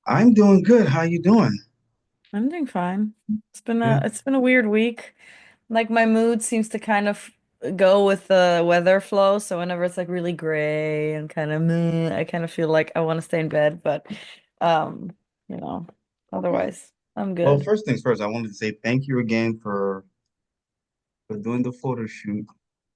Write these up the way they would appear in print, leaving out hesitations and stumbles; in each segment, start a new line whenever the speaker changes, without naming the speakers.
I'm doing good. How you doing?
I'm doing fine. It's been a
Good.
it's been a weird week. Like my mood seems to kind of go with the weather flow. So whenever it's like really gray and kind of meh, I kind of feel like I want to stay in bed. But um, you know,
Okay.
otherwise I'm
Well,
good.
first things first, I wanted to say thank you again for doing the photo shoot.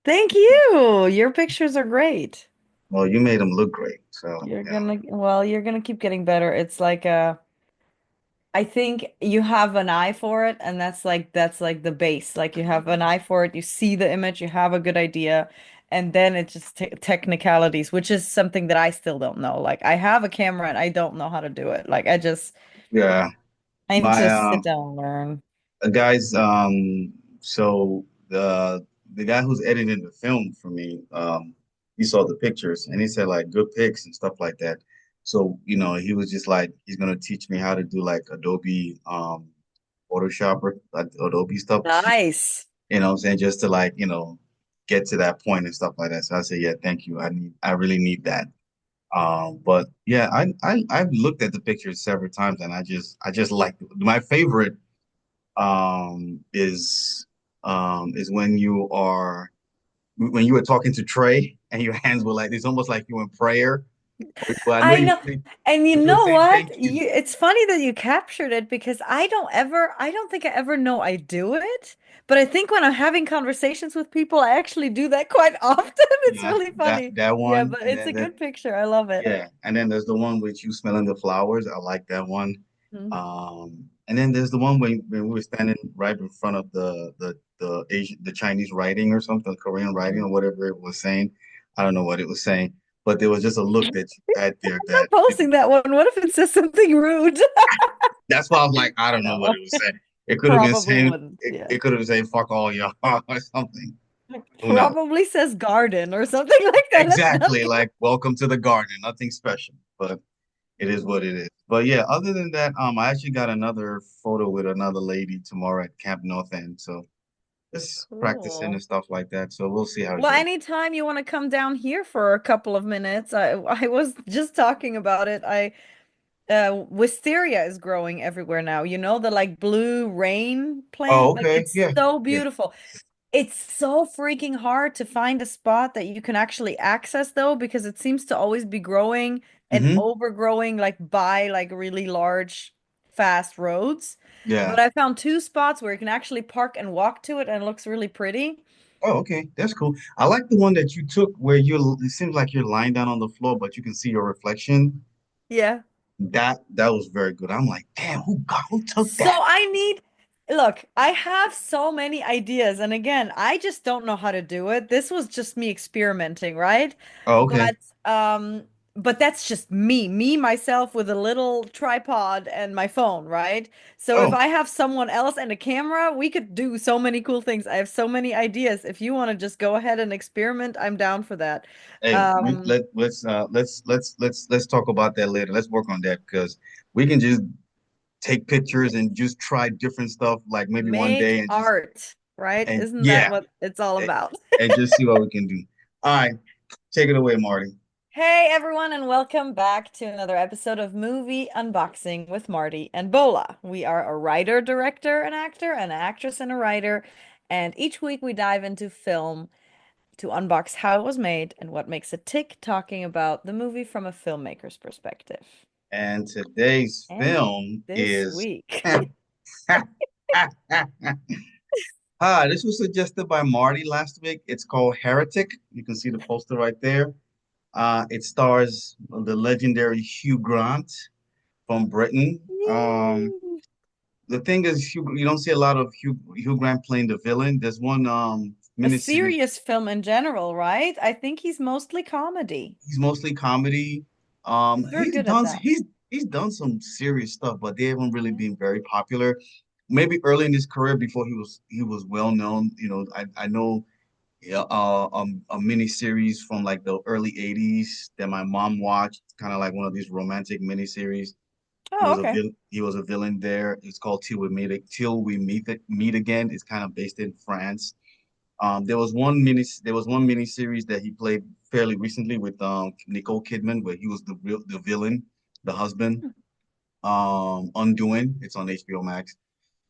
Thank you. Your pictures are great.
Well, you made them look great. So,
You're gonna keep getting better. It's like I think you have an eye for it, and that's like the base. Like you have an eye for it, you see the image, you have a good idea, and then it's just te technicalities, which is something that I still don't know. Like I have a camera and I don't know how to do it. Like
yeah,
I need
my
to sit down and learn.
guys, so the guy who's editing the film for me, he saw the pictures and he said like good pics and stuff like that. So, he was just like he's gonna teach me how to do like Adobe Photoshop or like Adobe stuff.
Nice.
You know what I'm saying? Just to like, get to that point and stuff like that. So I say, yeah, thank you. I really need that. But yeah, I've looked at the pictures several times and I just like my favorite is when you were talking to Trey and your hands were like it's almost like you were in prayer. Well, I know
I
you
know. And you
were
know
saying
what?
thank you.
It's funny that you captured it because I don't think I ever know I do it. But I think when I'm having conversations with people, I actually do that quite often. It's
Yeah,
really
that
funny.
that
Yeah,
one,
but
and
it's a
then that
good picture. I love it.
yeah, and then there's the one with you smelling the flowers. I like that one.
Mhm.
And then there's the one when we were standing right in front of the Chinese writing or something, Korean writing or
Mhm.
whatever it was saying. I don't know what it was saying, but there was just a look that you had there
I'm
that
posting that one. What if it says something rude?
that's why I was like, I don't know what
No,
it was saying. It could have been
probably
saying
wouldn't.
it,
Yeah.
it could have been saying fuck all y'all or something. Who knows?
Probably says garden or something like that. Let's not
Exactly,
go.
like welcome to the garden. Nothing special, but it is what it is. But yeah, other than that, I actually got another photo with another lady tomorrow at Camp North End. So just practicing and
Cool.
stuff like that. So we'll see how it
Well,
goes.
anytime you want to come down here for a couple of minutes, I was just talking about it. I Wisteria is growing everywhere now. You know, the like blue rain
Oh,
plant, like
okay.
it's
Yeah.
so
Yeah.
beautiful. It's so freaking hard to find a spot that you can actually access though, because it seems to always be growing and
Hmm.
overgrowing like by like really large, fast roads.
Yeah.
But I found two spots where you can actually park and walk to it and it looks really pretty.
Oh, okay. That's cool. I like the one that you took where it seems like you're lying down on the floor, but you can see your reflection.
Yeah.
That was very good. I'm like, damn, who took
So
that?
look, I have so many ideas. And again, I just don't know how to do it. This was just me experimenting, right?
Oh, okay.
But, um, but that's just me myself with a little tripod and my phone, right? So if
Oh,
I have someone else and a camera, we could do so many cool things. I have so many ideas. If you want to just go ahead and experiment, I'm down for that.
hey,
Um,
let's talk about that later. Let's work on that because we can just take pictures and just try different stuff like maybe one
make
day and just
art, right?
and
Isn't that
yeah,
what it's all
and,
about?
and just see what we can do. All right, take it away, Marty.
Hey everyone, and welcome back to another episode of Movie Unboxing with Marty and Bola. We are a writer, director, an actor, an actress, and a writer, and each week we dive into film to unbox how it was made and what makes it tick, talking about the movie from a filmmaker's perspective.
And today's
And
film
this
is
week,
this was suggested by Marty last week. It's called Heretic. You can see the poster right there. It stars the legendary Hugh Grant from Britain.
Yay.
The thing is, you don't see a lot of Hugh Grant playing the villain. There's one
A
miniseries.
serious film in general, right? I think he's mostly comedy.
He's mostly comedy.
He's very good at that.
He's done some serious stuff, but they haven't really been very popular. Maybe early in his career before he was well known. I know yeah, a miniseries from like the early '80s that my mom watched, kind of like one of these romantic miniseries.
Oh, okay.
He was a villain there. It's called Till We Meet Again. It's kind of based in France. There was one mini series that he played fairly recently with Nicole Kidman, where he was the villain, the husband. Undoing. It's on HBO Max.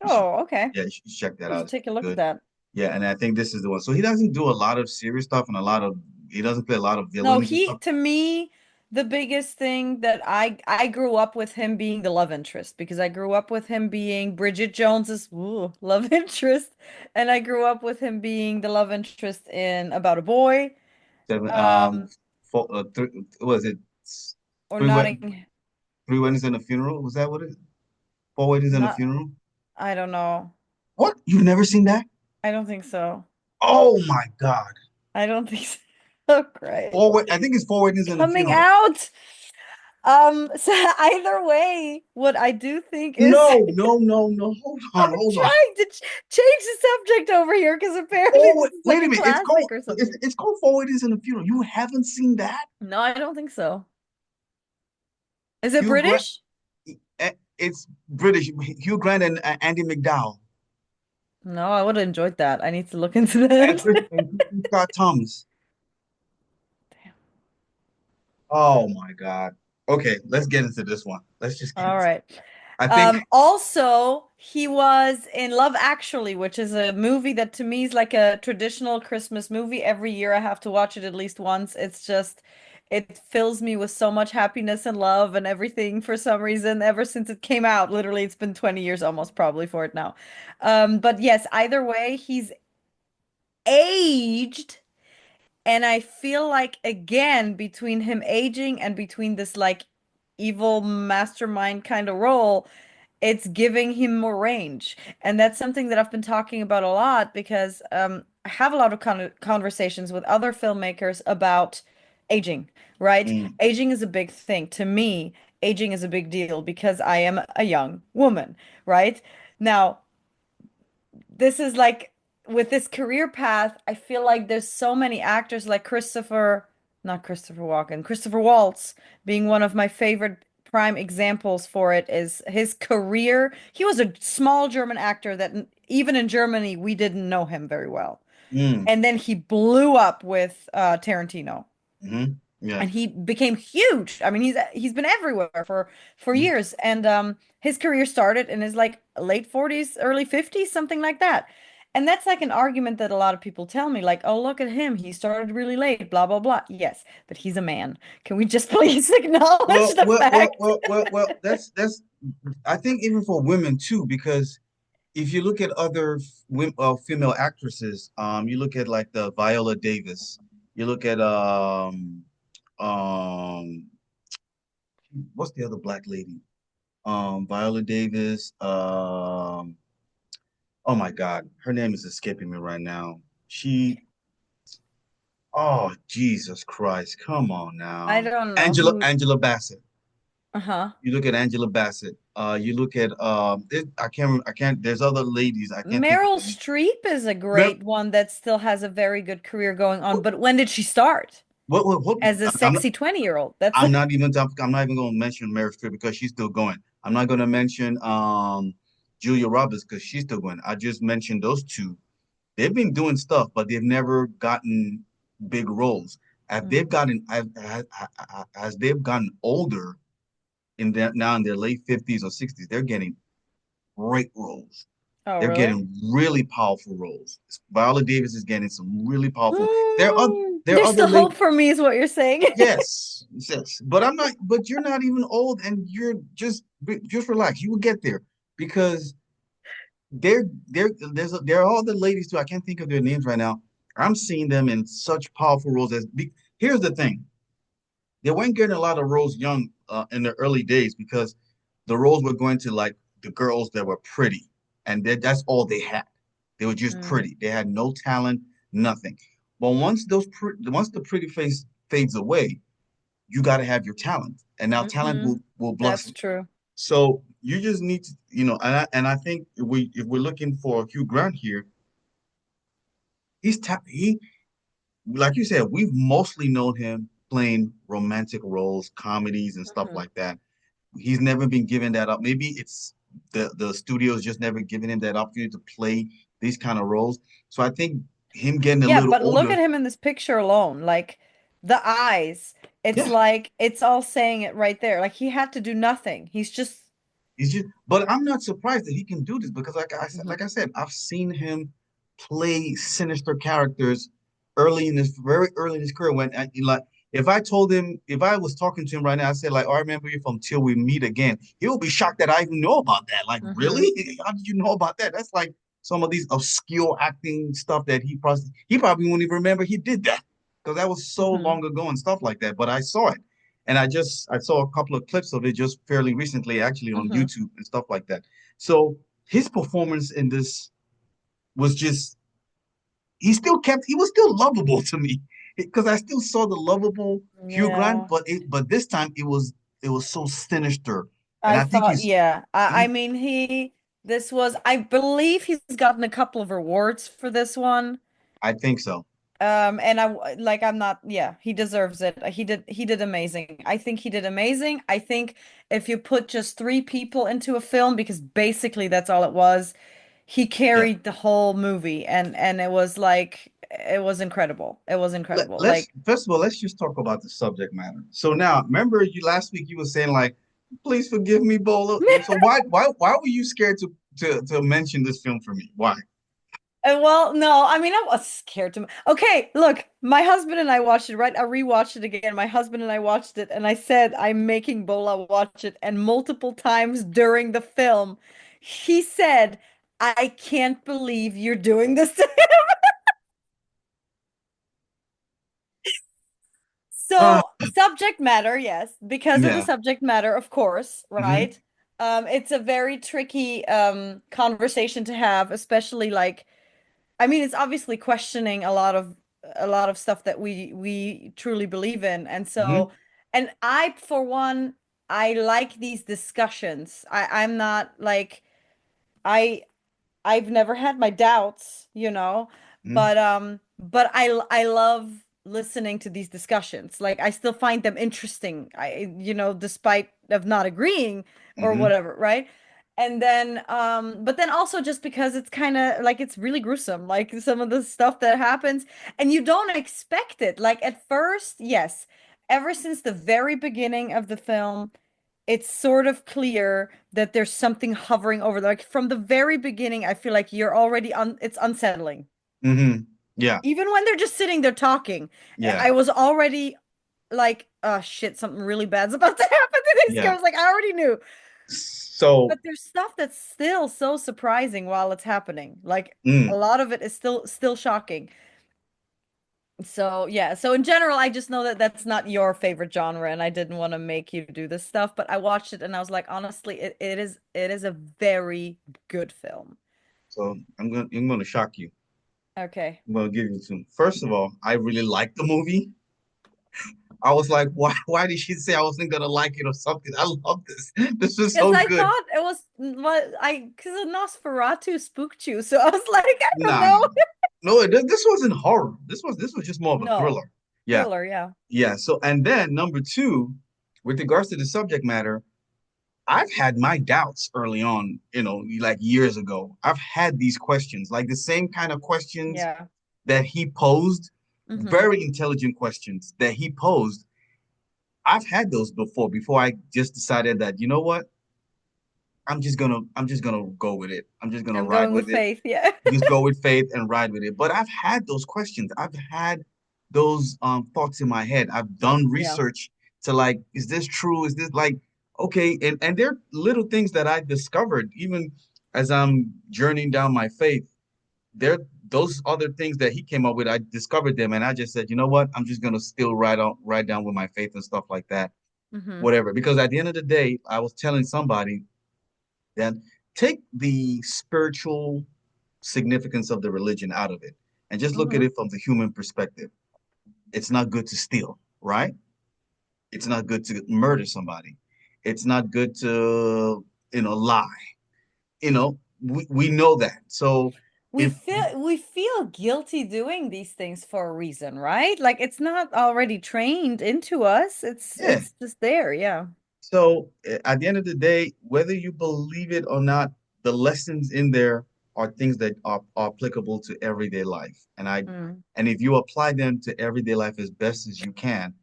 You should,
Oh, okay.
yeah, you should check that
I
out.
should
It's
take a look at
good.
that.
Yeah, and I think this is the one. So he doesn't do a lot of serious stuff and a lot of he doesn't play a lot of
No,
villains and
he
stuff.
to me the biggest thing that I grew up with him being the love interest because I grew up with him being Bridget Jones's love interest, and I grew up with him being the love interest in About a Boy,
Seven,
um,
was it
or
three wed
Notting,
three weddings and a funeral? Was that what it? Four weddings and a
not
funeral?
I don't know.
What? You've never seen that?
I don't think so.
Oh my God.
I don't think so. Oh, great.
I think it's four weddings and a
Coming
funeral.
out. So either way, what I do think is
No, no, no, no. Hold on,
I'm
hold on.
trying to change the subject over here because apparently
Four,
this is like
wait a
a
minute.
classic or something.
It's called Four Weddings and a Funeral. You haven't seen that?
No, I don't think so. Is it
Hugh Grant.
British?
It's British. Hugh Grant and Andy McDowell
No, I would have enjoyed that. I need to look into
and
that.
Christian Scott Thomas.
Damn.
Oh my God. Okay, let's get into this one. Let's just get
All
into
right.
I think
Also, he was in Love Actually, which is a movie that to me is like a traditional Christmas movie. Every year I have to watch it at least once. It's just, it fills me with so much happiness and love and everything for some reason ever since it came out. Literally, it's been 20 years almost probably for it now. But yes, either way, he's aged. And I feel like again, between him aging and between this like evil mastermind kind of role, it's giving him more range. And that's something that I've been talking about a lot because I have a lot of conversations with other filmmakers about aging, right?
mm,
Aging is a big thing. To me, aging is a big deal because I am a young woman, right? Now, this is like with this career path, I feel like there's so many actors like not Christopher Walken, Christopher Waltz being one of my favorite prime examples for it is his career. He was a small German actor that even in Germany we didn't know him very well.
mm,
And then he blew up with Tarantino
yeah.
and he became huge. I mean, he's been everywhere for
Mm.
years, and his career started in his like late 40s, early 50s, something like that. And that's like an argument that a lot of people tell me, like, "Oh, look at him. He started really late, blah blah blah." Yes, but he's a man. Can we just please acknowledge the fact?
That's I think even for women too, because if you look at other female actresses, you look at like the Viola Davis, you look at um, what's the other black lady? Viola Davis. Oh my God, her name is escaping me right now. Oh Jesus Christ, come on
I
now,
don't know who.
Angela Bassett.
Uh-huh.
You look at Angela Bassett. You look at I can't. There's other ladies I can't think of
Meryl
their name.
Streep is a
Mer-
great one that still has a very good career going on. But when did she start?
what?
As a
I'm not.
sexy 20-year-old. That's
I'm not even going to mention Meryl Streep because she's still going. I'm not going to mention Julia Roberts because she's still going. I just mentioned those two. They've been doing stuff, but they've never gotten big roles.
Mm.
As they've gotten older now in their late 50s or 60s, they're getting great roles.
Oh,
They're
really?
getting really powerful roles. Viola Davis is getting some really powerful. There are there are
There's
other
still
late.
hope for me, is what you're saying.
Yes, yes, but I'm not. But you're not even old, and you're just relax. You will get there because there are all the ladies too. I can't think of their names right now. I'm seeing them in such powerful roles. Here's the thing: they weren't getting a lot of roles young in the early days because the roles were going to like the girls that were pretty, and that's all they had. They were just
Mm,
pretty. They had no talent, nothing. But once the pretty face fades away, you got to have your talent, and now talent
hmm
will
That's
blossom.
true.
So you just need to, and I think if we're looking for Hugh Grant here, he like you said, we've mostly known him playing romantic roles, comedies, and stuff
Mhm.
like that. He's never been given that up. Maybe it's the studios just never given him that opportunity to play these kind of roles. So I think him getting a
Yeah,
little
but look
older,
at him in this picture alone. Like the eyes, it's
yeah,
like it's all saying it right there. Like he had to do nothing. He's just
He's just, but I'm not surprised that he can do this because,
Hmm.
like I said, I've seen him play sinister characters early in his very early in his career. When like, if I told him, if I was talking to him right now, I said like, "Oh, I remember you from Till We Meet Again." He will be shocked that I even know about that. Like,
Hmm.
really? How did you know about that? That's like some of these obscure acting stuff that he probably won't even remember he did that because that was so
Hmm.
long ago and stuff like that. But I saw it. And I saw a couple of clips of it just fairly recently, actually on
Hmm.
YouTube and stuff like that. So his performance in this was just he was still lovable to me because I still saw the lovable Hugh Grant,
Yeah.
but this time it was so sinister. And
I
I think
thought, yeah. I
he
mean, this was, I believe he's gotten a couple of awards for this one.
I think so.
And I'm not, yeah, he deserves it. He did amazing. I think he did amazing. I think if you put just three people into a film, because basically that's all it was, he
Yeah.
carried the whole movie and it was like, it was incredible. It was incredible.
Let's
Like,
first of all, let's just talk about the subject matter. So now, remember you last week you were saying like, please forgive me, Bola. So why were you scared to mention this film for me? Why?
Well, no, I mean, I was scared to. Okay, look, my husband and I watched it, right? I rewatched it again. My husband and I watched it, and I said I'm making Bola watch it. And multiple times during the film, he said, I can't believe you're doing this to him.
Uh,
So, subject matter, yes, because of the
yeah.
subject matter, of course,
Hmm.
right? It's a very tricky conversation to have, especially like I mean, it's obviously questioning a lot of stuff that we truly believe in. And
Hmm.
so, and I, for one, I like these discussions. I'm not like I I've never had my doubts,
Hmm.
but I love listening to these discussions. Like I still find them interesting. Despite of not agreeing or
Hmm.
whatever, right? And then but then also just because it's kind of like it's really gruesome, like some of the stuff that happens and you don't expect it. Like at first, yes, ever since the very beginning of the film, it's sort of clear that there's something hovering over there. Like from the very beginning, I feel like you're already it's unsettling.
Hmm. Yeah.
Even when they're just sitting there talking,
Yeah.
I was already like, oh shit, something really bad's about to happen to these
Yeah.
guys. Like I already knew.
So,
But there's stuff that's still so surprising while it's happening. Like a
mm,
lot of it is still shocking. So yeah, so in general, I just know that that's not your favorite genre, and I didn't want to make you do this stuff, but I watched it and I was like, honestly, it is a very good film.
so I'm gonna shock you.
Okay.
I'm gonna give you two. First of all, I really liked the movie. I was like, why did she say I wasn't gonna like it or something? I love this. This was
Because
so
I
good.
thought it was what I because Nosferatu spooked you, so I was like, I don't
Nah,
know.
nah. No, this wasn't horror. This was just more of a
No,
thriller. Yeah.
thriller, yeah.
Yeah. So and then number two, with regards to the subject matter, I've had my doubts early on, like years ago. I've had these questions, like the same kind of questions
Yeah.
that he posed,
Mm-hmm.
very intelligent questions that he posed. I've had those before I just decided that, you know what? I'm just gonna go with it. I'm just gonna
I'm
ride
going with
with it.
faith, yeah.
Just go with faith and ride with it. But I've had those questions. I've had those thoughts in my head. I've done
Yeah.
research to like, is this true? Is this like okay? And there are little things that I discovered even as I'm journeying down my faith. There those other things that he came up with, I discovered them and I just said, you know what? I'm just gonna still ride down with my faith and stuff like that.
Mm-hmm.
Whatever. Because at the end of the day, I was telling somebody that take the spiritual significance of the religion out of it and just look at
Mm-hmm.
it from the human perspective. It's not good to steal, right? It's not good to murder somebody. It's not good to, lie. We know that. So
We
if
feel we feel guilty doing these things for a reason, right? Like it's not already trained into us. It's
yeah.
it's just there, yeah.
So at the end of the day, whether you believe it or not, the lessons in there are things that are applicable to everyday life.
Mm.
And if you apply them to everyday life as best as you can,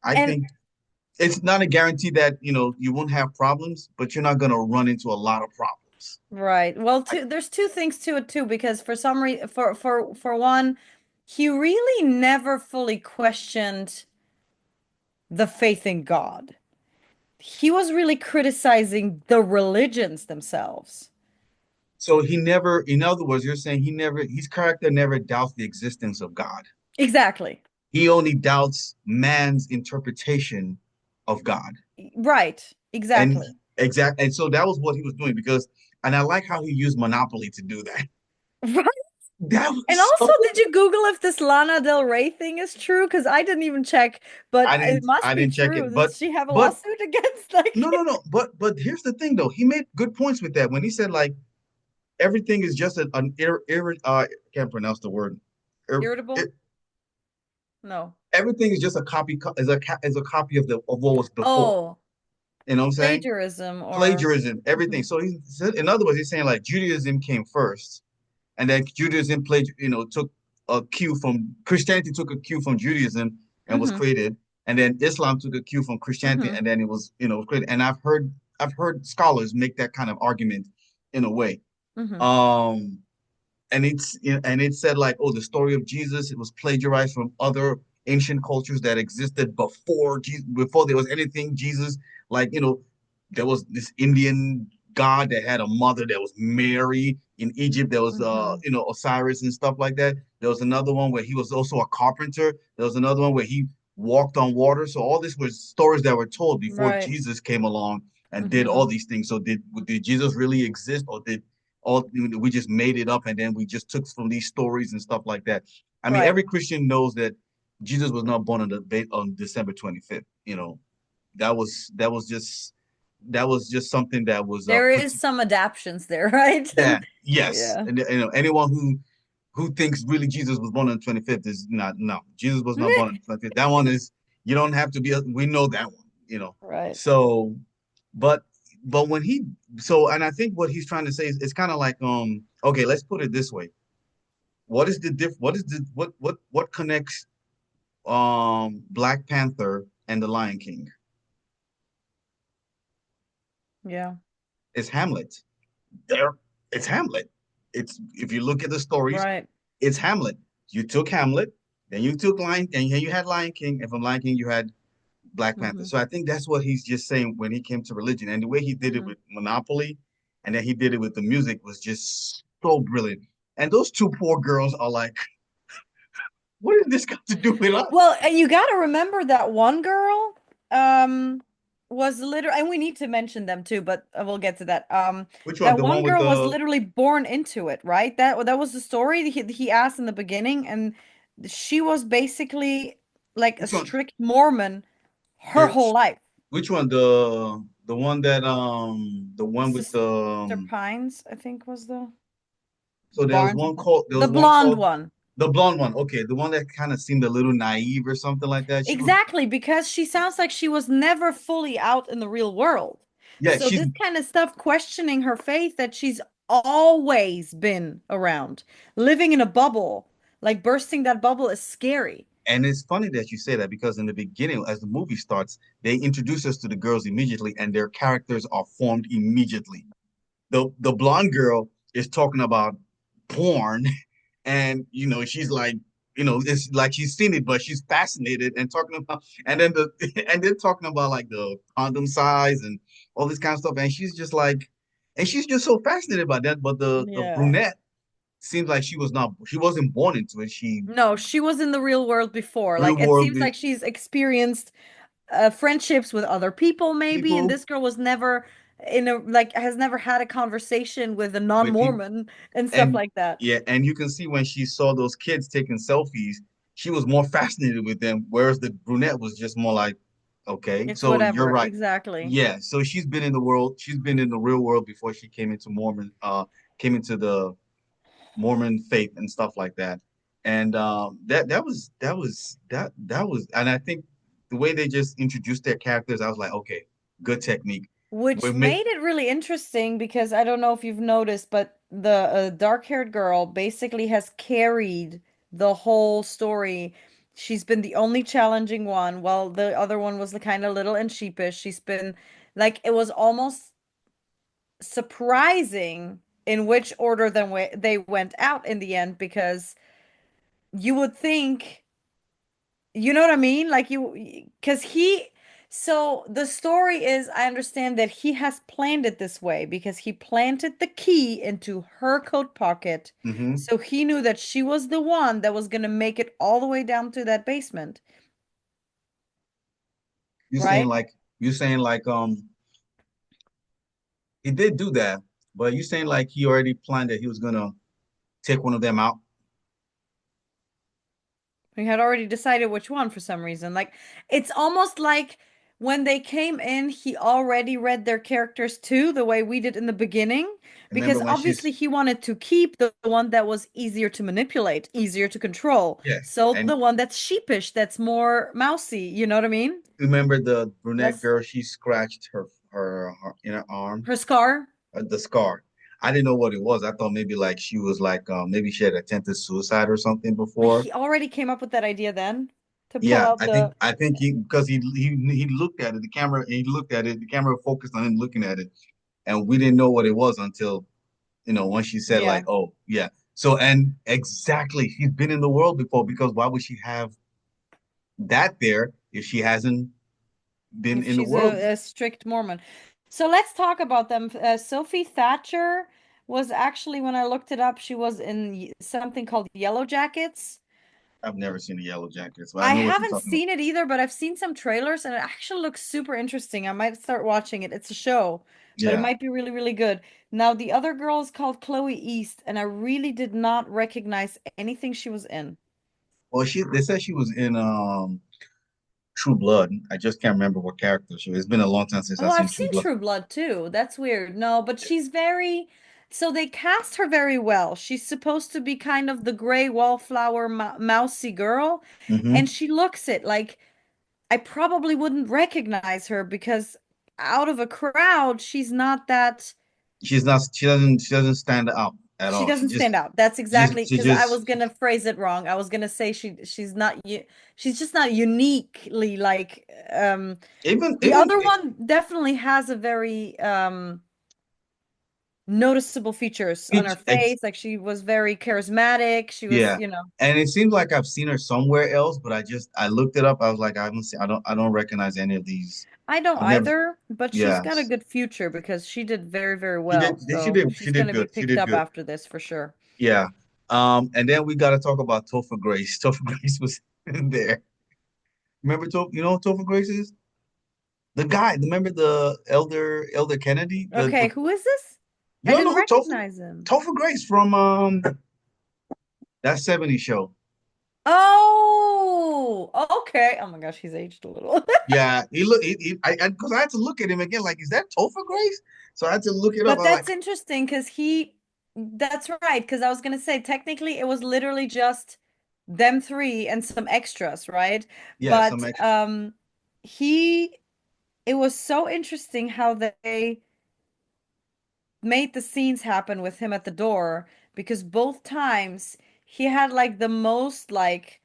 I
And
think it's not a guarantee that you won't have problems, but you're not gonna run into a lot of problems.
Right. Well,
I,
there's two things to it too, because for some reason, for one, he really never fully questioned the faith in God. He was really criticizing the religions themselves.
so he never, in other words, you're saying his character never doubts the existence of God.
Exactly.
He only doubts man's interpretation of God.
Right.
And
Exactly.
and so that was what he was doing because, and I like how he used Monopoly to do that.
Right.
That
And
was
also,
so.
did you Google if this Lana Del Rey thing is true? Because I didn't even check, but it must
I
be
didn't check
true.
it,
Does she have a
but
lawsuit against like
no. But here's the thing though. He made good points with that when he said like everything is just I can't pronounce the word. Ir,
irritable?
it,
No.
everything is just a copy is a copy of the of what was before.
Oh,
You know what I'm saying?
plagiarism or
Plagiarism, everything.
Mhm.
So he said, in other words, he's saying like Judaism came first, and then Judaism took a cue from Christianity, took a cue from Judaism and was
Mhm.
created, and then Islam took a cue from Christianity,
Mhm.
and then it was created. And I've heard scholars make that kind of argument in a way.
Mhm.
Um, and it said like, oh, the story of Jesus, it was plagiarized from other ancient cultures that existed before Jesus, before there was anything Jesus. Like, there was this Indian god that had a mother that was Mary. In Egypt, there was
Mhm.
Osiris and stuff like that. There was another one where he was also a carpenter. There was another one where he walked on water. So all this was stories that were told before
Right.
Jesus came along and did all
Mhm.
these things. So did Jesus really exist, or did all we just made it up and then we just took from these stories and stuff like that? I mean,
Right.
every Christian knows that Jesus was not born on December 25th. That was just something that was
There
put.
is some adaptions there, right?
Yeah, yes,
Yeah.
and anyone who thinks really Jesus was born on the 25th is not. No, Jesus was not born on the 25th. That one is, you don't have to be. We know that one.
Right.
So, but when he so, and I think what he's trying to say is it's kind of like, okay, let's put it this way. What connects Black Panther and the Lion King?
Yeah.
It's Hamlet. There, it's Hamlet. It's, if you look at the stories,
Right.
it's Hamlet. You took Hamlet, then you took Lion, and you had Lion King, and from Lion King you had Black Panther.
Mhm.
So I think that's what he's just saying when he came to religion, and the way he did it
Mhm.
with Monopoly, and then he did it with the music was just so brilliant. And those two poor girls are like, what did this got to do with us?
Well, you got to remember that one girl um was literally, and we need to mention them too, but we'll get to that.
Which one?
That
The one
one
with
girl was
the
literally born into it, right? That was the story he asked in the beginning, and she was basically like a
which one?
strict Mormon her
The
whole life.
which one? The one that the one with the
Sister Pines, I think was the
so
Barnes.
there
The
was one
blonde
called
one.
the blonde one. Okay, the one that kind of seemed a little naive or something like that. She was,
Exactly, because she sounds like she was never fully out in the real world.
yeah,
So
she's,
this kind of stuff, questioning her faith that she's always been around, living in a bubble, like bursting that bubble is scary.
and it's funny that you say that because in the beginning, as the movie starts, they introduce us to the girls immediately, and their characters are formed immediately. The blonde girl is talking about porn, and she's like, it's like she's seen it, but she's fascinated and talking about, and then and then talking about like the condom size and all this kind of stuff, and she's just like, and she's just so fascinated by that. But the
Yeah.
brunette seems like she wasn't born into it. She
No, she was in the real world before.
real
Like it
world
seems like she's experienced friendships with other people maybe, and
people
this girl was never in a like has never had a conversation with a
with people.
non-Mormon and stuff
And
like that.
yeah, and you can see when she saw those kids taking selfies, she was more fascinated with them, whereas the brunette was just more like, okay,
It's
so you're
whatever,
right.
exactly.
Yeah, so she's been in the real world before she came into the Mormon faith and stuff like that. And and I think the way they just introduced their characters, I was like, okay, good technique.
Which
We're make
made it really interesting because I don't know if you've noticed, but the dark-haired girl basically has carried the whole story. She's been the only challenging one, while the other one was the kind of little and sheepish. She's been like it was almost surprising in which order then they went out in the end because you would think, you know what I mean? Like because so the story is, I understand that he has planned it this way because he planted the key into her coat pocket.
Hmm.
So he knew that she was the one that was going to make it all the way down to that basement,
You're saying
right?
like you're saying like he did do that, but you saying like he already planned that he was gonna take one of them out.
We had already decided which one for some reason. Like it's almost like when they came in, he already read their characters too, the way we did in the beginning,
Remember
because
when
obviously
she's
he wanted to keep the one that was easier to manipulate, easier to control.
yeah,
So
and
the one that's sheepish, that's more mousy, you know what I mean?
remember the brunette
Less
girl? She scratched her inner arm,
her scar.
the scar. I didn't know what it was. I thought maybe like she was like maybe she had attempted suicide or something before.
He already came up with that idea then to pull
Yeah,
out the,
I think he because he looked at it. The camera he looked at it. The camera focused on him looking at it, and we didn't know what it was until when she said
yeah,
like, "Oh, yeah." So and exactly, she's been in the world before because why would she have that there if she hasn't been
if
in the
she's
world?
a strict Mormon. So let's talk about them. Sophie Thatcher was actually, when I looked it up, she was in something called Yellow Jackets.
I've never seen the Yellow Jackets, but I
I
know what you're
haven't
talking about.
seen it either, but I've seen some trailers and it actually looks super interesting. I might start watching it. It's a show, but it
Yeah.
might be really, really good. Now, the other girl is called Chloe East, and I really did not recognize anything she was in.
Well, they said she was in True Blood. I just can't remember what character she was. It's been a long time since
Oh,
I've
I've
seen True
seen
Blood.
True Blood too. That's weird. No, but she's very, so they cast her very well. She's supposed to be kind of the gray wallflower mousy girl, and
Hmm.
she looks it. Like I probably wouldn't recognize her because out of a crowd, she's not that,
She's not. She doesn't stand out at
she
all.
doesn't stand out. That's exactly
She
because I was
just
gonna phrase it wrong. I was gonna say she's not she's just not uniquely like the
even
other one definitely has a very noticeable features on her
each ex,
face. Like she was very charismatic. She was,
yeah.
you know,
And it seems like I've seen her somewhere else, but I looked it up. I was like, I haven't seen. I don't recognize any of these.
I don't
I've never.
either, but she's
Yeah.
got a good future because she did very, very well. So
She
she's
did
gonna be
good. She
picked
did
up
good.
after this for sure.
Yeah. And then we got to talk about Topher Grace. Topher Grace was in there. Remember Topher? You know who Topher Grace is? The guy. Remember the Elder Kennedy?
Okay,
The
who is this?
you
I
don't know
didn't
who
recognize him.
Topher Grace from that '70s show.
Oh, okay. Oh my gosh, he's aged a little.
Yeah, he look. I because I had to look at him again. Like, is that Topher Grace? So I had to look it up.
But
I was like,
that's interesting because that's right. Because I was gonna say, technically, it was literally just them three and some extras, right?
yeah, some
But
extra.
he, it was so interesting how they made the scenes happen with him at the door because both times he had like the most like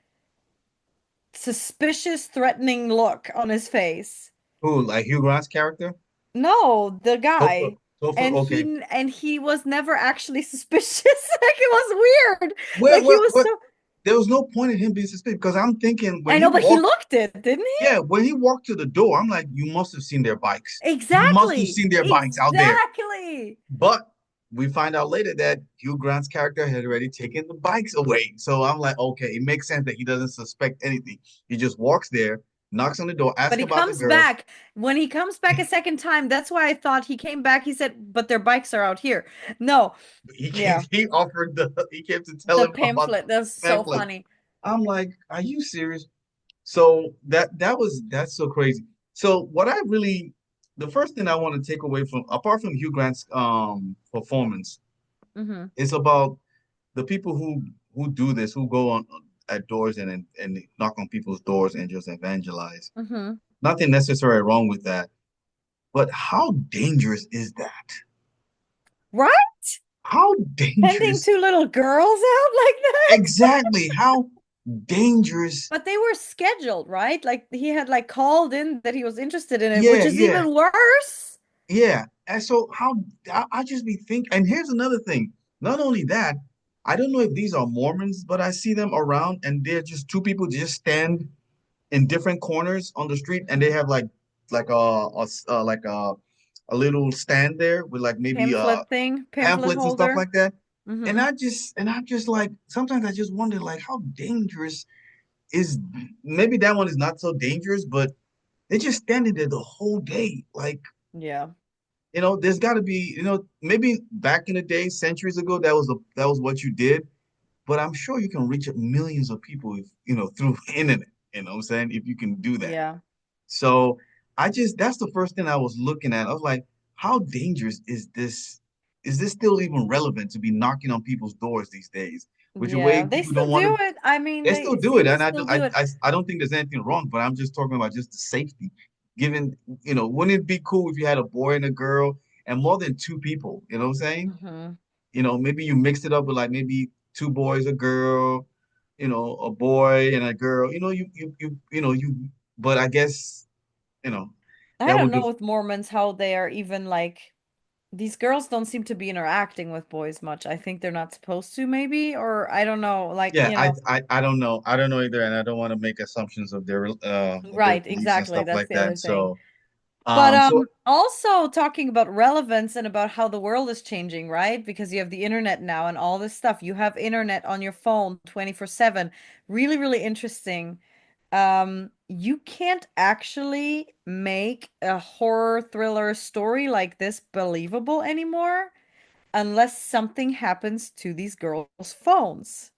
suspicious, threatening look on his face.
Who like Hugh Grant's character?
No, the
Topher.
guy.
Topher.
And
Okay.
he was never actually suspicious. Like it was weird.
Well,
Like he
well,
was
what?
so,
There was no point in him being suspicious because I'm thinking when
I
he
know, but he
walked.
looked it, didn't he?
Yeah, when he walked to the door, I'm like, you must have seen their bikes. You must have
Exactly.
seen their bikes out there.
Exactly.
But we find out later that Hugh Grant's character had already taken the bikes away. So I'm like, okay, it makes sense that he doesn't suspect anything. He just walks there, knocks on the door,
But
asks
he
about the
comes
girl.
back. When he comes back a second time, that's why I thought he came back. He said, but their bikes are out here. No. Yeah.
He offered he came to tell
The
him about
pamphlet. That's
the
so
pamphlet.
funny.
I'm like, are you serious? So that's so crazy. So what I really the first thing I want to take away from apart from Hugh Grant's performance
Hmm.
is about the people who do this, who go on at doors and knock on people's doors and just evangelize.
Hmm.
Nothing necessarily wrong with that, but how dangerous is that?
Right?
How
Sending
dangerous
two little girls out like that?
exactly? How? dangerous.
But they were scheduled, right? Like he had like called in that he was interested in it, which
Yeah,
is
yeah,
even worse.
yeah. And so how I just be thinking, and here's another thing. Not only that, I don't know if these are Mormons, but I see them around and they're just two people just stand in different corners on the street and they
Mhm.
have like like a little stand there with like maybe
Pamphlet
pamphlets and stuff
holder.
like that. And
Hmm.
I'm just like sometimes I just wonder like how dangerous is maybe that one is not so dangerous, but they're just standing there the whole day. Like,
Yeah.
there's got to be, maybe back in the day, centuries ago, that was what you did. But I'm sure you can reach millions of people if, through internet. You know what I'm saying? If you can do that.
Yeah.
So that's the first thing I was looking at. I was like, how dangerous is this? Is this still even relevant to be knocking on people's doors these days? Which way
Yeah. They
people don't
still
want to,
do it. I mean,
they still
they
do it.
seem to
And
still do it.
I don't think there's anything wrong, but I'm just talking about just the safety. Given, wouldn't it be cool if you had a boy and a girl and more than two people? You know what I'm saying?
Hmm.
Maybe you mixed it up with like maybe two boys, a girl, a boy and a girl. But I guess, you know,
I
that
don't
would
know
give,
with Mormons how they are even like these girls don't seem to be interacting with boys much. I think they're not supposed to, maybe, or I don't know. Like,
yeah, I don't know. I don't know either. And I don't want to make assumptions of their
right,
beliefs and
exactly.
stuff
That's
like
the other
that.
thing.
So,
But
so
also talking about relevance and about how the world is changing, right? Because you have the internet now and all this stuff. You have internet on your phone 24/7. Really, really interesting. You can't actually make a horror thriller story like this believable anymore unless something happens to these girls' phones.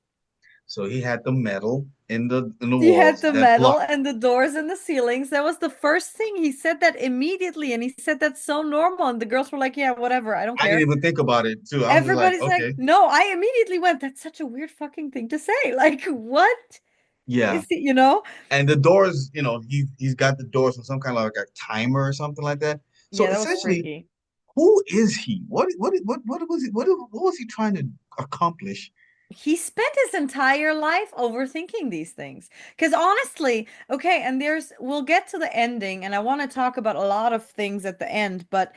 so he had the metal in the
He had
walls
the
that
metal
blocked.
and the doors and the ceilings. That was the first thing. He said that immediately, and he said that's so normal. And the girls were like, "Yeah, whatever. I don't
I didn't
care."
even think about it too. I was just like,
Everybody's like,
okay,
"No." I immediately went, "That's such a weird fucking thing to say." Like, what
yeah.
is it?
And the doors, he's got the doors on some kind of like a timer or something like that. So
Yeah, that was
essentially,
freaky.
who is he? What was he what was he trying to accomplish?
He spent his entire life overthinking these things. Because honestly, okay, and we'll get to the ending, and I want to talk about a lot of things at the end, but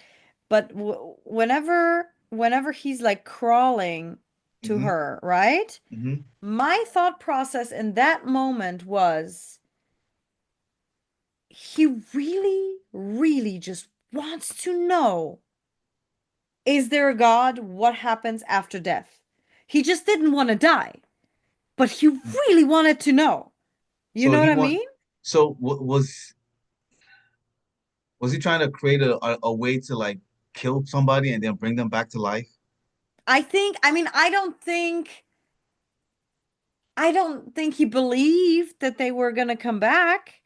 whenever he's like crawling to
Hmm.
her, right?
Hmm.
My thought process in that moment was he really, really just wants to know, is there a God? What happens after death? He just didn't want to die, but he really wanted to know. You
So
know what
he
I
want
mean?
so was he trying to create a way to like kill somebody and then bring them back to life?
I mean, I don't think he believed that they were going to come back.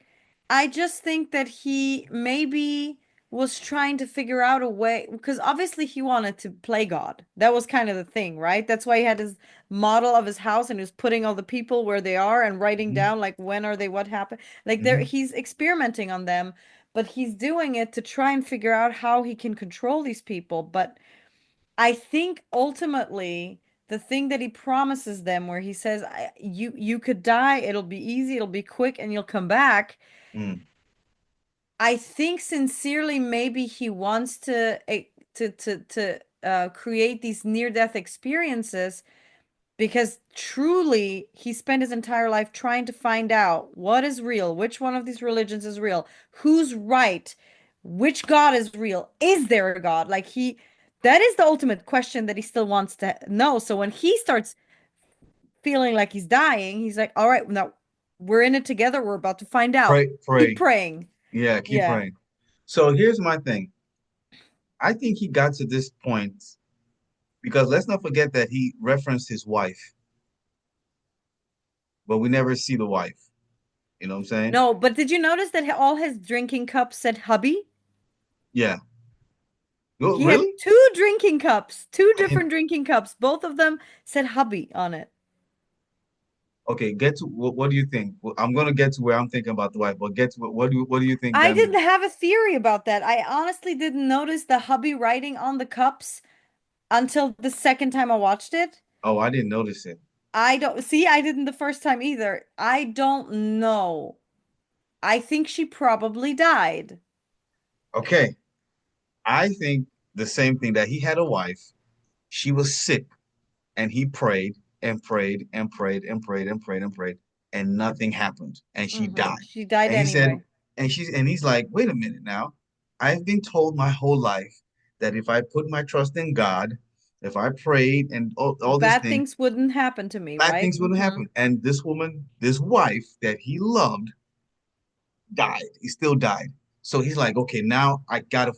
I just think that he maybe was trying to figure out a way because obviously he wanted to play God. That was kind of the thing, right? That's why he had his model of his house and he was putting all the people where they are and writing
Hmm.
down like when are they, what happened. Like there
Hmm.
he's experimenting on them, but he's doing it to try and figure out how he can control these people. But I think ultimately the thing that he promises them where he says you could die, it'll be easy, it'll be quick and you'll come back.
Mm.
I think sincerely maybe he wants to create these near-death experiences because truly he spent his entire life trying to find out what is real, which one of these religions is real, who's right, which God is real, is there a God? That is the ultimate question that he still wants to know. So when he starts feeling like he's dying, he's like, all right, now we're in it together. We're about to find out. Keep
Pray.
praying.
Yeah, keep
Yeah.
praying. So here's my thing. I think he got to this point because let's not forget that he referenced his wife, but we never see the wife. You know what I'm saying?
No, but did you notice that all his drinking cups said hubby?
Yeah. Oh,
He had
really?
two drinking cups, two
I didn't.
different drinking cups. Both of them said hubby on it.
Okay, get to what do you think? Well, I'm gonna get to where I'm thinking about the wife, but get to what do you think
I
then?
didn't have a theory about that. I honestly didn't notice the hubby writing on the cups until the second time I watched it.
Oh, I didn't notice it.
I don't see, I didn't the first time either. I don't know. I think she probably died.
Okay, I think the same thing that he had a wife. She was sick, and he prayed and prayed and prayed and prayed and prayed and prayed, and nothing happened, and she died.
She died
And he said,
anyway.
and he's like, wait a minute now. I've been told my whole life that if I put my trust in God, if I prayed and all these
Bad
things,
things wouldn't happen to me,
bad
right?
things wouldn't happen. And this woman, this wife that he loved, died. He still died. So he's like, okay, now I've gotta,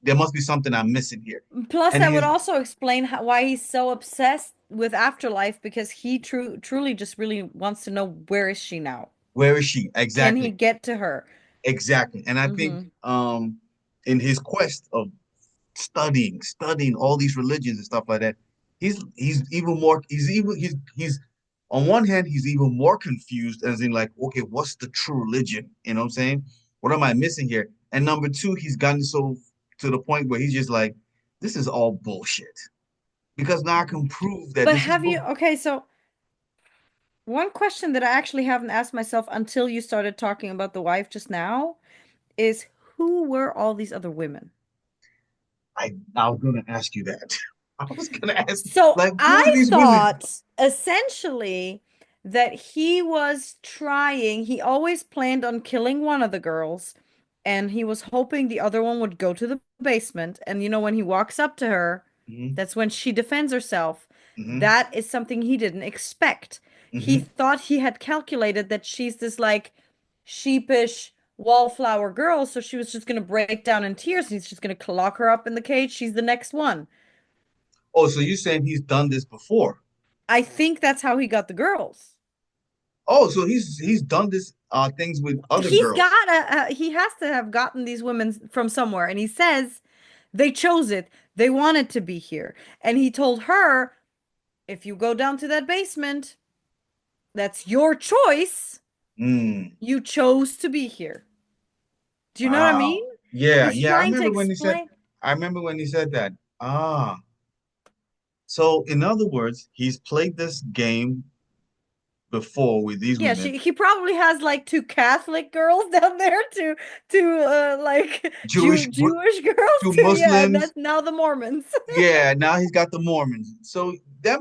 there must be something I'm missing here.
Plus,
And
that would
his,
also explain why he's so obsessed with afterlife because he truly just really wants to know where is she now?
where is she?
Can he
Exactly.
get to her?
Exactly. And I think
Hmm
in his quest of studying all these religions and stuff like that, he's even more he's on one hand he's even more confused as in like, okay, what's the true religion? You know what I'm saying? What am I missing here? And number two, he's gotten so to the point where he's just like, this is all bullshit. Because now I can prove that
But
this is
have you,
bull.
okay, so one question that I actually haven't asked myself until you started talking about the wife just now is who were all these other women?
I was gonna ask you that. I was gonna ask,
So
like, who are
I
these women?
thought essentially that he was trying, he always planned on killing one of the girls, and he was hoping the other one would go to the basement. And when he walks up to her,
Hmm.
that's when she defends herself.
Hmm.
That is something he didn't expect. He
Hmm.
thought he had calculated that she's this like sheepish wallflower girl, so she was just gonna break down in tears. He's just gonna lock her up in the cage. She's the next one.
Oh, so you're saying he's done this before?
I think that's how he got the girls.
Oh, so he's done this things with other
He's
girls.
got he has to have gotten these women from somewhere. And he says they chose it. They wanted to be here. And he told her, if you go down to that basement, that's your choice.
Mm.
You chose to be here. Do you know what I mean?
Wow. Yeah,
He's
yeah.
trying to explain.
I remember when he said that. Ah. So in other words, he's played this game before with these
Yeah,
women.
he probably has like two Catholic girls down there, two like Jewish girls
To
too. Yeah, and
Muslims.
that's now the Mormons.
Yeah, now he's got the Mormons. So that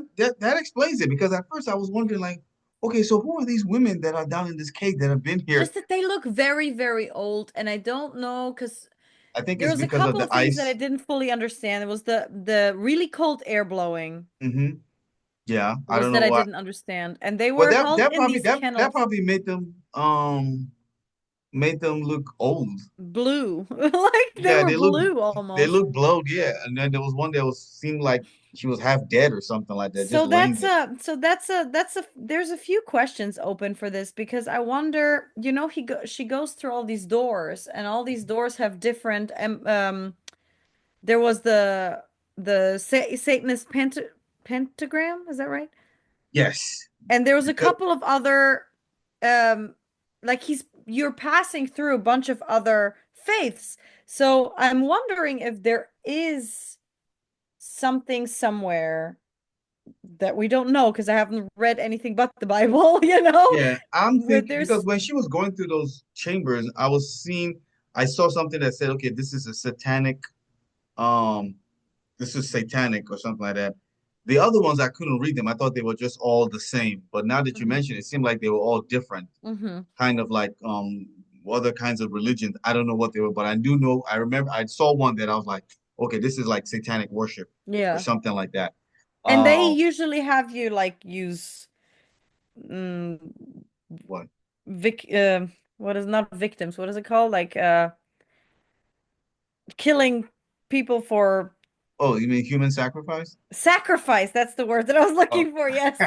explains it because at first I was wondering like, okay, so who are these women that are down in this cave that have been here?
Just that they look very, very old, and I don't know because
I think
there
it's
was a
because of
couple
the
of things that I
ice.
didn't fully understand. It was the really cold air blowing
Hmm. Yeah, I
was
don't
that
know
I
why.
didn't understand, and they
Well,
were held in these
that
kennels,
probably made them look old.
blue, like they
Yeah,
were blue
they
almost.
look blowed. Yeah, and then there was one that was seemed like she was half dead or something like that, just
So
laying
that's
there.
a so that's a there's a few questions open for this because I wonder, she goes through all these doors and all these doors have different there was the Satanist pentagram, is that right?
Yes,
And there was a
because
couple of other like you're passing through a bunch of other faiths. So I'm wondering if there is something somewhere that we don't know because I haven't read anything but the Bible,
yeah, I'm
where
thinking because
there's
when she was going through those chambers, I saw something that said, okay, um, this is satanic or something like that. The other ones I couldn't read them. I thought they were just all the same. But now that you
Mhm,
mention it, it seemed like they were all different,
mhm.
kind of like other kinds of religions. I don't know what they were, but I do know I remember I saw one that I was like, okay, this is like satanic worship or
Yeah.
something like that.
And they
Uh
usually have you like use mm,
what?
vic what is not victims, what is it called? Like killing people for
Oh, you mean human sacrifice?
sacrifice. That's the word that I was
Oh.
looking for. Yes.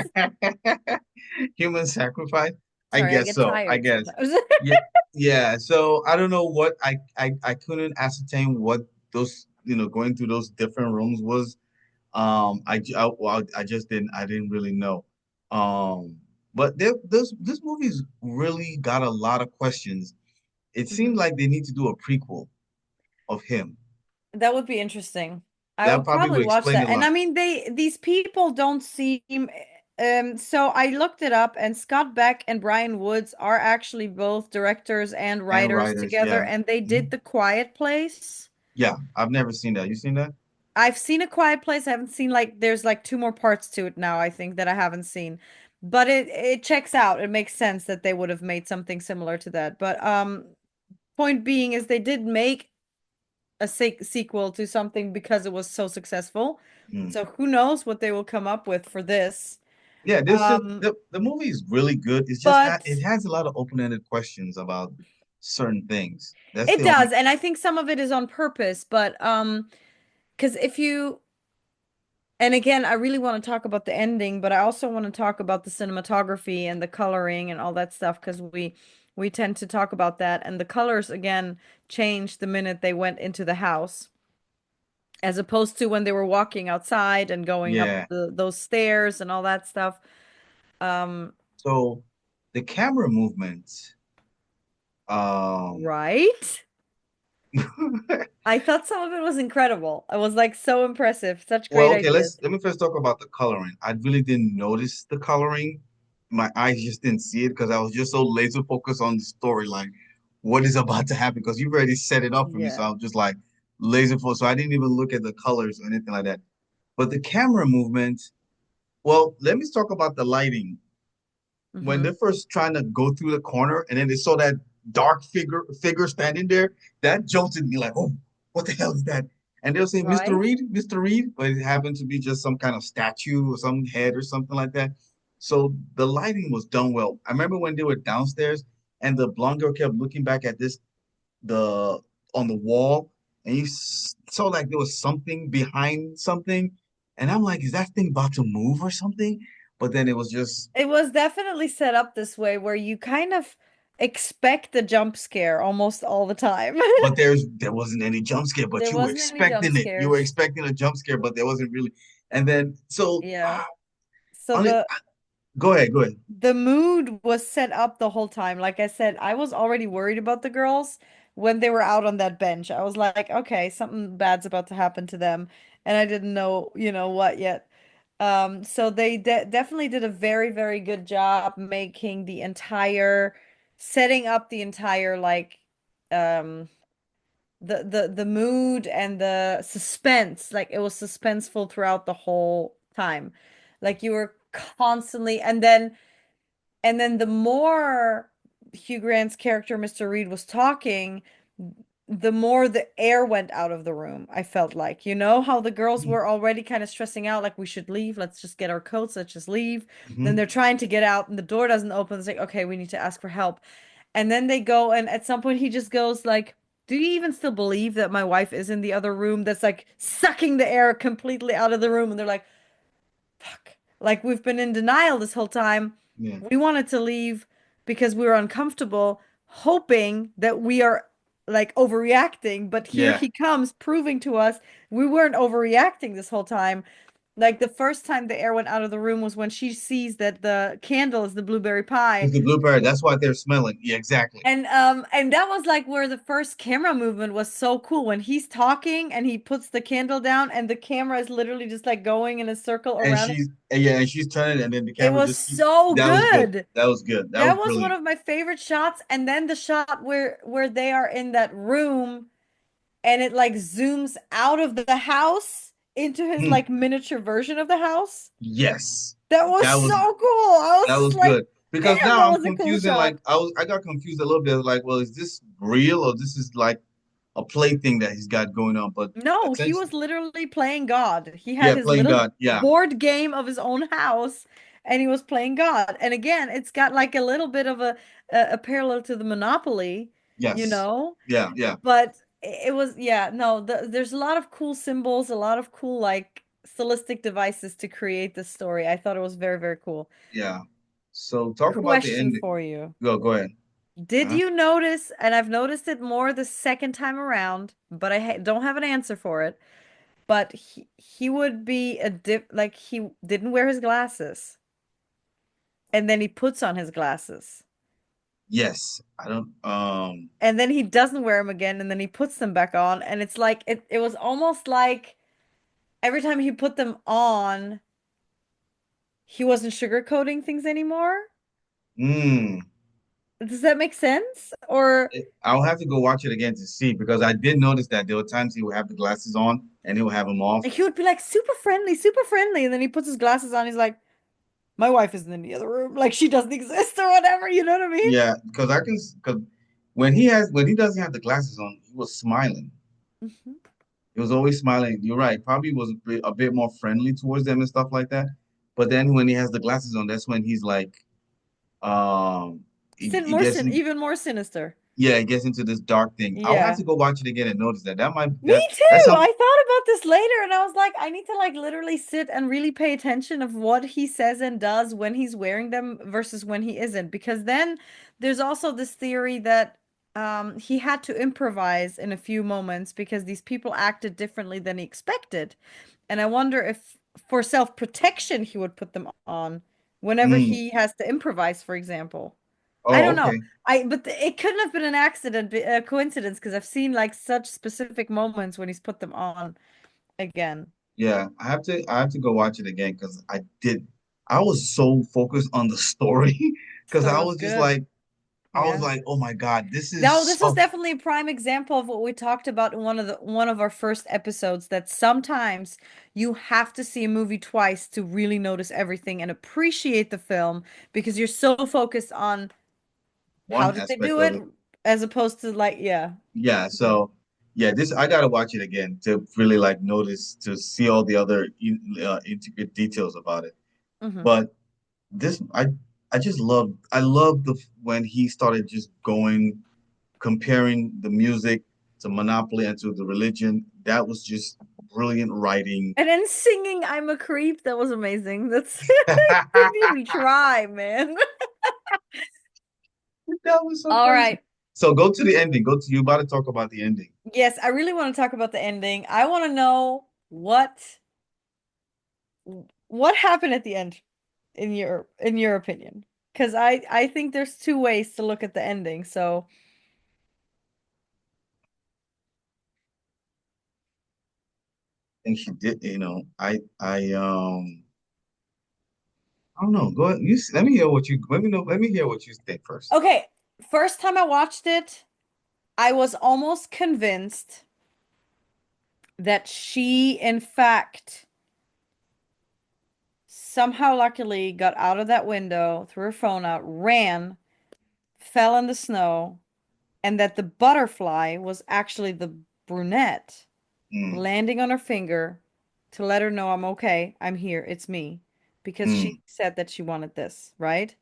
Human sacrifice? I
Sorry, I
guess
get
so. I
tired
guess.
sometimes.
Yeah. Yeah. So I don't know what I couldn't ascertain what those, going through those different rooms was. Well, I just I didn't really know. But this movie's really got a lot of questions. It seemed
Mhm.
like they need to do a prequel of him.
That would be interesting. I
That
would
probably
probably
would
watch
explain
that.
a
And
lot.
I mean, these people don't seem. So I looked it up, and Scott Beck and Brian Woods are actually both directors and
And
writers
writers,
together,
yeah.
and they did
Mhm.
The Quiet Place.
Yeah, I've never seen that. You seen that?
I've seen A Quiet Place. I haven't seen like there's like two more parts to it now, I think, that I haven't seen. But it checks out. It makes sense that they would have made something similar to that. But point being is they did make a sequel to something because it was so successful.
Mm.
So who knows what they will come up with for this.
Yeah, this just
Um,
the movie is really good. It's just
but
it has a lot of open-ended questions about certain things. That's
it
the
does,
only.
and I think some of it is on purpose, but because if you and again, I really want to talk about the ending, but I also want to talk about the cinematography and the coloring and all that stuff because we tend to talk about that. And the colors again changed the minute they went into the house, as opposed to when they were walking outside and going up
Yeah.
those stairs and all that stuff. Um,
So the camera movement, um,
right? I thought some of it was incredible. I was like so impressive. Such great
well, okay,
ideas.
let me first talk about the coloring. I really didn't notice the coloring. My eyes just didn't see it because I was just so laser focused on the story, like what is about to happen, because you've already set it up for me. So
Yeah.
I was just like laser focused. So I didn't even look at the colors or anything like that. But the camera movement, well, let me talk about the lighting. When
Hmm.
they're first trying to go through the corner and then they saw that dark figure standing there, that jolted me like, oh, what the hell is that? And they'll say, Mr.
Right?
Reed, Mr. Reed, but it happened to be just some kind of statue or some head or something like that. So the lighting was done well. I remember when they were downstairs and the blonde girl kept looking back at the on the wall, and you saw like there was something behind something, and I'm like, is that thing about to move or something? But then it was just,
It was definitely set up this way where you kind of expect the jump scare almost all the time.
but there wasn't any jump scare, but
There
you were
wasn't any jump
expecting it. You were
scares.
expecting a jump scare, but there wasn't really. And then so
Yeah. So
on it, go ahead.
the mood was set up the whole time. Like I said, I was already worried about the girls when they were out on that bench. I was like, okay, something bad's about to happen to them, and I didn't know, what yet. So they definitely did a very, very good job making the entire setting up the entire like um the mood and the suspense. Like it was suspenseful throughout the whole time. Like you were constantly and then the more Hugh Grant's character, Mr. Reed, was talking, the more the air went out of the room, I felt like. You know how the girls were already kind of stressing out, like, we should leave. Let's just get our coats. Let's just leave. Then
Mm-hmm.
they're trying to get out, and the door doesn't open. It's like, okay, we need to ask for help. And then they go, and at some point, he just goes, like, do you even still believe that my wife is in the other room? That's like sucking the air completely out of the room. And they're like, fuck. Like we've been in denial this whole time.
Yeah,
We wanted to leave because we were uncomfortable, hoping that we are like overreacting. But here
yeah.
he comes proving to us we weren't overreacting this whole time. Like the first time the air went out of the room was when she sees that the candle is the blueberry pie.
It's the blueberry. That's what they're smelling. Yeah, exactly.
And that was like where the first camera movement was so cool when he's talking and he puts the candle down and the camera is literally just like going in a circle
And
around.
she's turning, and then the
It
camera
was
just keeps.
so
That was good.
good.
That was good. That was
That was one
brilliant.
of my favorite shots. And then the shot where they are in that room and it like zooms out of the house into his
Hmm.
like miniature version of the house.
Yes,
That was
that
so
was
cool. I was
that
just
was
like,
good because
damn,
now
that
I'm
was a cool
confusing.
shot.
Like I got confused a little bit. Like, well, is this real or this is like a play thing that he's got going on? But
No, he
essentially,
was literally playing God. He had
yeah,
his
playing
little
God. Yeah.
board game of his own house and he was playing God. And again, it's got like a little bit of a parallel to the Monopoly, you
Yes.
know?
Yeah. Yeah.
But it was, yeah, no, there's a lot of cool symbols, a lot of cool like stylistic devices to create this story. I thought it was very, very cool.
Yeah. So talk about the
Question
ending.
for you.
Go ahead.
Did
Uh-huh.
you notice, and I've noticed it more the second time around, but I ha don't have an answer for it, but he would be a dip like he didn't wear his glasses and then he puts on his glasses
Yes. I don't.
and then he doesn't wear them again and then he puts them back on and it's like it was almost like every time he put them on he wasn't sugarcoating things anymore.
Mm.
Does that make sense? Or
I'll have to go watch it again to see because I did notice that there were times he would have the glasses on and he would have them off.
like, he would be like super friendly, and then he puts his glasses on. He's like, my wife isn't in the other room, like she doesn't exist or whatever. You know what I mean?
Yeah, because because when he doesn't have the glasses on, he was smiling.
Mhm.
He was always smiling. You're right. Probably was a bit more friendly towards them and stuff like that. But then when he has the glasses on, that's when he's like, um, he gets in,
Even more sinister.
yeah, he gets into this dark thing. I'll have
Yeah.
to go watch it again and notice that. That might
Me
that's
too. I
some
thought about this later and I was like, I need to like literally sit and really pay attention of what he says and does when he's wearing them versus when he isn't. Because then there's also this theory that he had to improvise in a few moments because these people acted differently than he expected. And I wonder if for self-protection he would put them on whenever
mm,
he has to improvise, for example. I
oh,
don't know.
okay.
It couldn't have been an accident, a coincidence, because I've seen like such specific moments when he's put them on again.
Yeah, I have to go watch it again because I was so focused on the story because
Story was good.
I was
Yeah.
like, oh my God,
No, this was definitely a prime example of what we talked about in one of our first episodes, that sometimes you have to see a movie twice to really notice everything and appreciate the film because you're so focused on how
one
did they
aspect
do
of
it
it.
as opposed to like, yeah.
Yeah, so yeah, this I gotta watch it again to really like notice to see all the other intricate details about it.
Hmm.
But this I just love the when he started just going comparing the music to Monopoly and to the religion. That was just brilliant writing.
And then singing I'm a Creep, that was amazing. That's
That
didn't even try, man.
was so
All
crazy.
right.
So go to the ending. Go to you about to talk about the ending.
Yes, I really want to talk about the ending. I want to know what happened at the end in your opinion. Because I think there's two ways to look at the ending. So,
And she did, I don't know. Go ahead. Let me hear what you let me know. Let me hear what you think first.
okay, first time I watched it, I was almost convinced that she in fact somehow luckily got out of that window, threw her phone out, ran, fell in the snow, and that the butterfly was actually the brunette
Mm,
landing on her finger to let her know I'm okay, I'm here, it's me. Because she
mm.
said that she wanted this, right?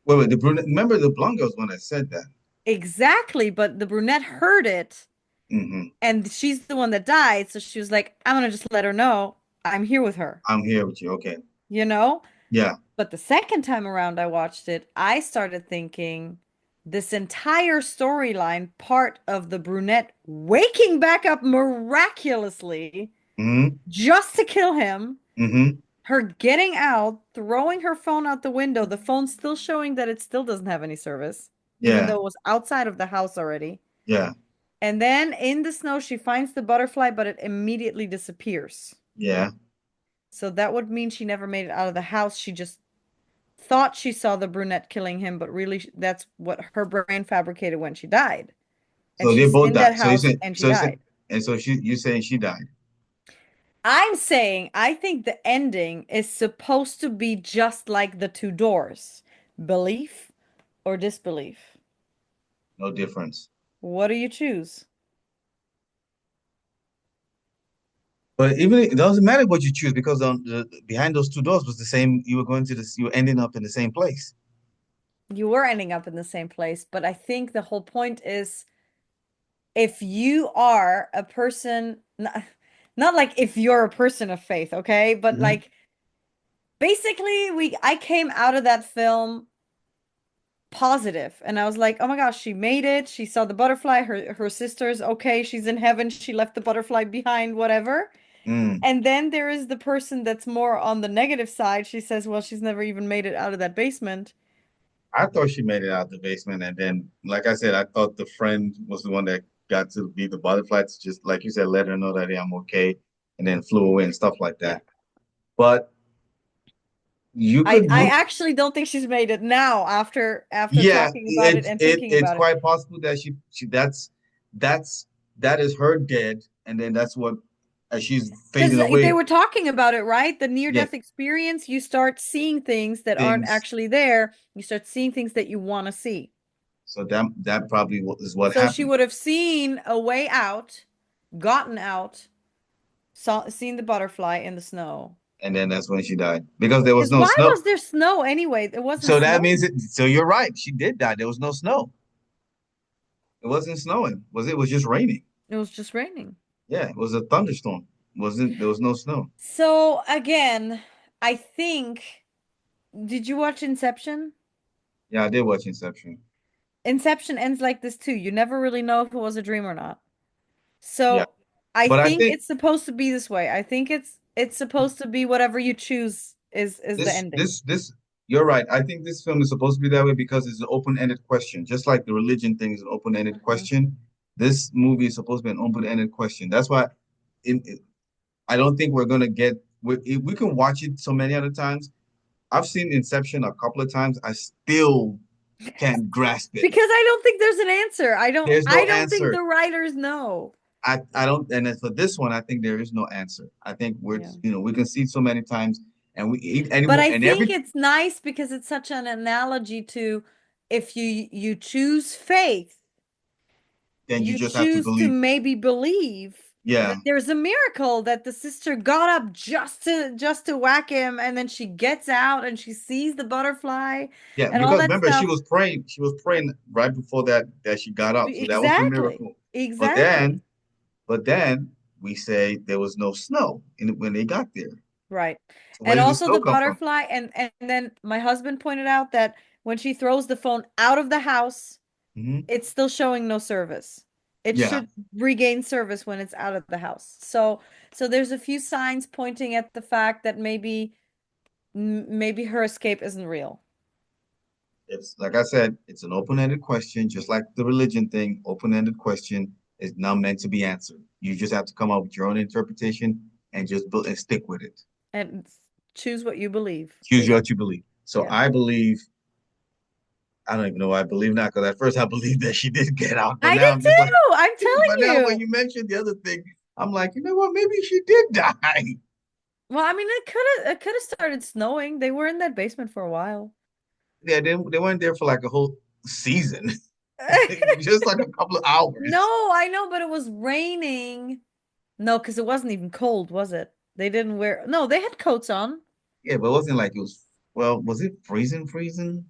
Wait, the brunette. Remember the blonde girl's one that said that.
Exactly, but the brunette heard it
Hmm.
and she's the one that died, so she was like, I'm gonna just let her know I'm here with her,
I'm here with you. Okay.
you know?
Yeah.
But the second time around I watched it, I started thinking this entire storyline, part of the brunette waking back up miraculously
Hmm.
just to kill him,
Hmm.
her getting out, throwing her phone out the window, the phone still showing that it still doesn't have any service, even
Yeah.
though it was outside of the house already.
Yeah.
And then in the snow, she finds the butterfly, but it immediately disappears.
Yeah.
So that would mean she never made it out of the house. She just thought she saw the brunette killing him, but really that's what her brain fabricated when she died. And
So they
she's
both
in that
died.
house and she
So you said,
died.
and so you saying she died.
I'm saying I think the ending is supposed to be just like the two doors. Belief or disbelief.
No difference.
What do you choose?
But even it doesn't matter what you choose because behind those two doors was the same. You were going to this. You were ending up in the same place.
You were ending up in the same place, but I think the whole point is if you are a person, not like if you're a person of faith, okay? But
Hmm.
like basically I came out of that film positive and I was like, "Oh my gosh, she made it. She saw the butterfly. Her sister's okay. She's in heaven. She left the butterfly behind, whatever."
Mm.
And then there is the person that's more on the negative side. She says, "Well, she's never even made it out of that basement."
I thought she made it out the basement, and then, like I said, I thought the friend was the one that got to be the butterfly to just, like you said, let her know that hey, I'm okay, and then flew away and stuff like
Yeah.
that. But You could
I
root.
actually don't think she's made it now after
Yeah,
talking about it and thinking
it's
about it.
quite possible that she that's that is her dead, and then that's what as she's
Because
fading
they
away.
were talking about it, right? The
Yeah,
near-death experience, you start seeing things that aren't
things.
actually there. You start seeing things that you want to see.
So that probably is what
So she
happened,
would have seen a way out, gotten out, seen the butterfly in the snow.
and then that's when she died because there was
Because
no
why
snow.
was there snow anyway? It wasn't
So that means
snowing.
it. So you're right. She did die. There was no snow. It wasn't snowing. Was it? It was just raining.
It was just raining.
Yeah, it was a thunderstorm. Wasn't there was no snow.
So again, I think, did you watch Inception?
Yeah, I did watch Inception.
Inception ends like this too. You never really know if it was a dream or not.
Yeah,
So I
but I
think
think
it's supposed to be this way. I think it's supposed to be whatever you choose is the ending.
this you're right. I think this film is supposed to be that way because it's an open-ended question. Just like the religion thing is an open-ended
Mhm.
question. This movie is supposed to be an open-ended question. That's why I don't think we're gonna get we can watch it so many other times. I've seen Inception a couple of times. I still can't grasp it.
Because I don't think there's an answer.
There's
I
no
don't think
answer.
the writers know.
I don't, and then for this one, I think there is no answer. I think we're,
Yeah.
we can see it so many times, and we eat any
But I
and
think
every,
it's nice because it's such an analogy to if you choose faith,
then you
you
just have to
choose to
believe.
maybe believe
Yeah,
that there's a miracle that the sister got up just to whack him and then she gets out and she sees the butterfly
yeah.
and all
Because
that
remember, she
stuff.
was praying. She was praying right before that she got up. So that was the
Exactly.
miracle. But then,
Exactly.
but then we say there was no snow when they got there.
Right.
So where
And
did the
also
snow
the
come from?
butterfly and then my husband pointed out that when she throws the phone out of the house,
Hmm.
it's still showing no service. It
Yeah,
should regain service when it's out of the house. So there's a few signs pointing at the fact that maybe her escape isn't real.
it's like I said, it's an open-ended question, just like the religion thing. Open-ended question is not meant to be answered. You just have to come up with your own interpretation and just and stick with it.
And choose what you believe,
Choose what you
basically.
believe. So
Yeah.
I believe. I don't even know why I believe now because at first I believed that she did get out, but
I
now
did
I'm just like,
too. I'm
but
telling
now when
you.
you mentioned the other thing, I'm like, you know what? Maybe she did die.
Well, I mean, it could have started snowing. They were in that basement for a while.
Yeah, they weren't there for like a whole season, just like a couple of hours.
No, I know, but it was raining. No, because it wasn't even cold, was it? They didn't wear. No, they had coats on.
Yeah, but it wasn't like it was. Well, was it freezing? Freezing?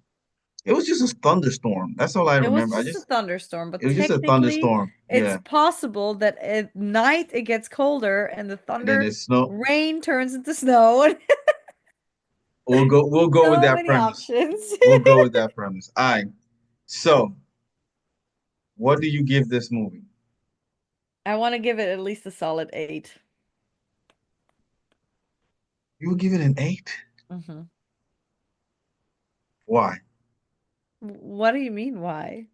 It was just a thunderstorm. That's all I
It was
remember.
just a thunderstorm,
It
but
was just a
technically,
thunderstorm.
it's
Yeah,
possible that at night it gets colder and the
and then
thunder
it snowed.
rain turns into snow.
We'll go with
So
that
many
premise.
options.
We'll go with that premise. All right. So, what do you give this movie?
I want to give it at least a solid 8.
You would give it an eight.
Hmm.
Why?
What do you mean, why?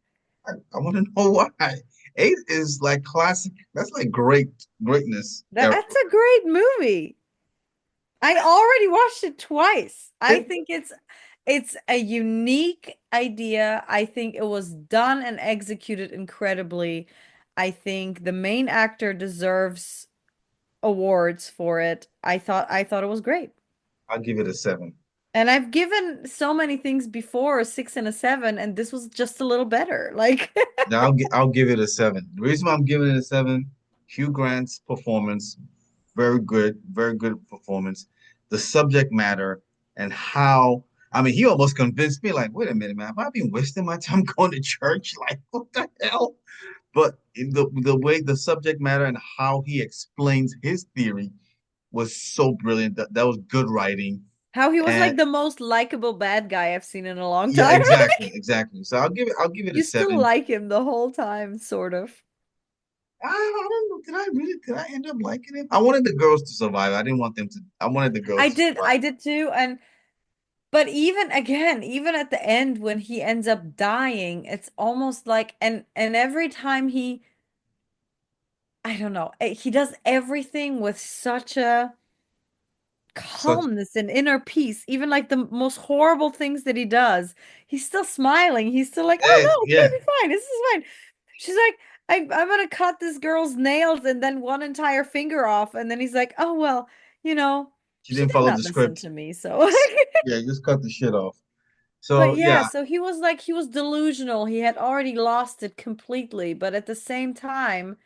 I want to know why. Eight is like classic. That's like greatness era.
That's a great movie. I already watched it twice. I
It,
think it's a unique idea. I think it was done and executed incredibly. I think the main actor deserves awards for it. I thought it was great.
I'll give it a seven.
And I've given so many things before a 6 and a 7, and this was just a little better. Like
Now I'll give it a seven. The reason why I'm giving it a seven, Hugh Grant's performance, very good performance. The subject matter and how I mean, he almost convinced me, like, wait a minute, man, have I been wasting my time going to church? Like, what the hell? But in the way the subject matter and how he explains his theory was so brilliant. That was good writing.
how he was
And
like the most likable bad guy I've seen in a long
yeah,
time.
exactly,
Like,
exactly. So I'll give it a
you still
seven.
like him the whole time, sort of.
I don't know. Did I end up liking it? I wanted the girls to survive. I didn't want them to. I wanted the girls
I
to
did,
survive.
I did too. And but even again, even at the end when he ends up dying, it's almost like and every time I don't know, he does everything with such a
Such
calmness and inner peace. Even like the most horrible things that he does, he's still smiling. He's still like, "Oh no, it's
yeah.
gonna be fine. This is fine." She's like, I'm gonna cut this girl's nails and then one entire finger off." And then he's like, "Oh well, you know,
She
she
didn't
did
follow
not
the
listen
script.
to me." So
Yeah, just cut the shit off.
but
So
yeah,
yeah,
so he was like he was delusional. He had already lost it completely, but at the same time,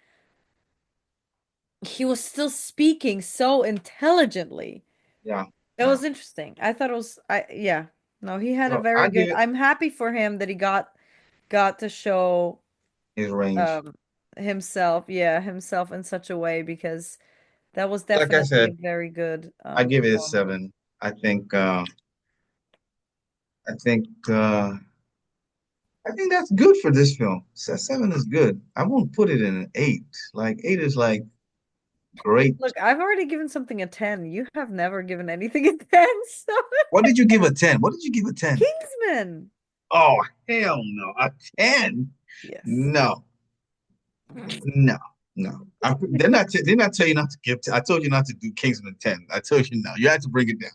he was still speaking so intelligently.
yeah,
It
yeah.
was interesting. I thought it was I yeah. No, he had a
So
very
I give
good.
it
I'm happy for him that he got to show
his range.
um himself, yeah, himself in such a way because that was
Like I
definitely a
said,
very good
I give it a
performance.
7. I think uh I think uh I think that's good for this film. 7 is good. I won't put it in an 8. Like 8 is like great.
Look, I've already given something a 10. You have never given anything a 10, so
What did you give a 10? What did you give a 10?
Kingsman.
Oh, hell no. A 10?
Yes.
No. No. No. Didn't I tell you not to give I told you not to do Kingsman 10. I told you no. You had to bring it down.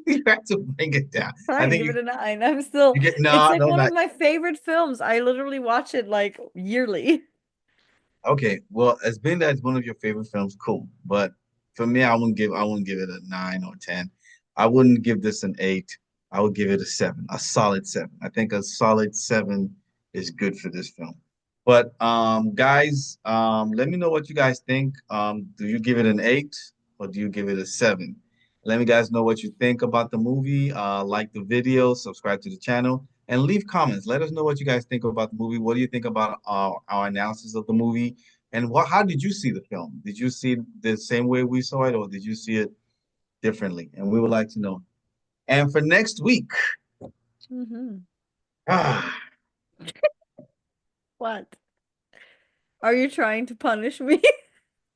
You had to bring it down. I
Fine,
think
give it a 9. I'm still,
you get
it's
no,
like
no,
one of
not
my favorite films. I literally watch it like yearly.
okay. Well, it's been that it's one of your favorite films, cool. But for me, I wouldn't give it a 9 or 10. I wouldn't give this an 8. I would give it a 7, a solid 7. I think a solid 7 is good for this film. But guys, let me know what you guys think. Do you give it an 8 or do you give it a 7? Let me guys know what you think about the movie. Like the video, subscribe to the channel, and leave comments. Let us know what you guys think about the movie. What do you think about our analysis of the movie? And how did you see the film? Did you see it the same way we saw it, or did you see it differently? And we would like to know. And for next week,
Hmm.
ah,
What? Are you trying to punish me?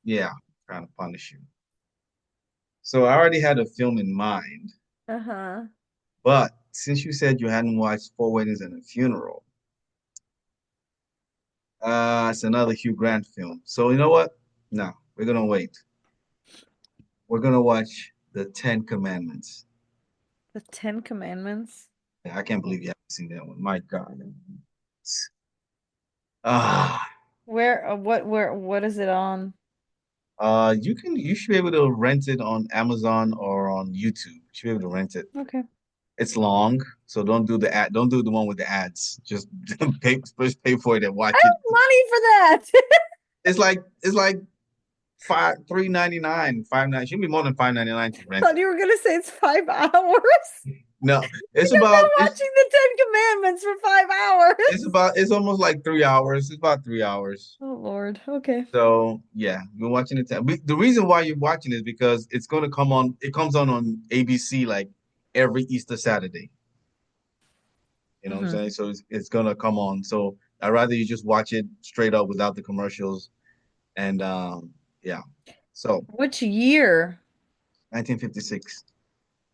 yeah, trying to punish you. So I already had a film in mind,
Uh-huh.
but since you said you hadn't watched Four Weddings and a Funeral, it's another Hugh Grant film. So you know what? No, we're gonna wait. We're gonna watch the Ten Commandments.
The Ten Commandments.
I can't believe you haven't seen that one. My God. Ah,
What is it on?
you should be able to rent it on Amazon or on YouTube. You should be able to rent it.
Okay.
It's long, so don't do the one with the ads. Just pay, first pay for it and watch it.
Money for that.
It's like five, 3.99, 5.99. Should be more than 5.99 to rent
Thought
it.
you were gonna say it's 5 hours.
No,
Like I'm not watching the Ten Commandments for 5 hours.
it's almost like 3 hours. It's about 3 hours.
Oh Lord. Okay.
So yeah, we're watching it. The reason why you're watching is because it's going to come on. It comes on ABC like every Easter Saturday. You know what I'm
Hmm.
saying? So it's going to come on. So I'd rather you just watch it straight up without the commercials. And yeah. So
Which year?
1956.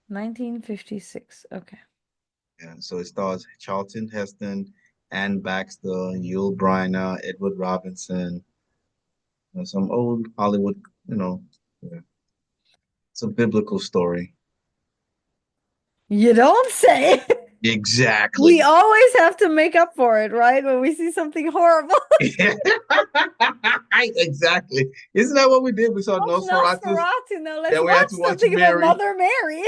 1956. Okay.
Yeah. So it stars Charlton Heston, Ann Baxter, Yul Brynner, Edward Robinson, some old Hollywood. You know, yeah. It's a biblical story.
You don't say. We
Exactly.
always have to make up for it, right? When we see something horrible.
Exactly. Isn't that what we did? We saw
Oh,
Nosferatu,
Nosferatu. Now let's
then we had
watch
to watch
something about
Mary.
Mother Mary.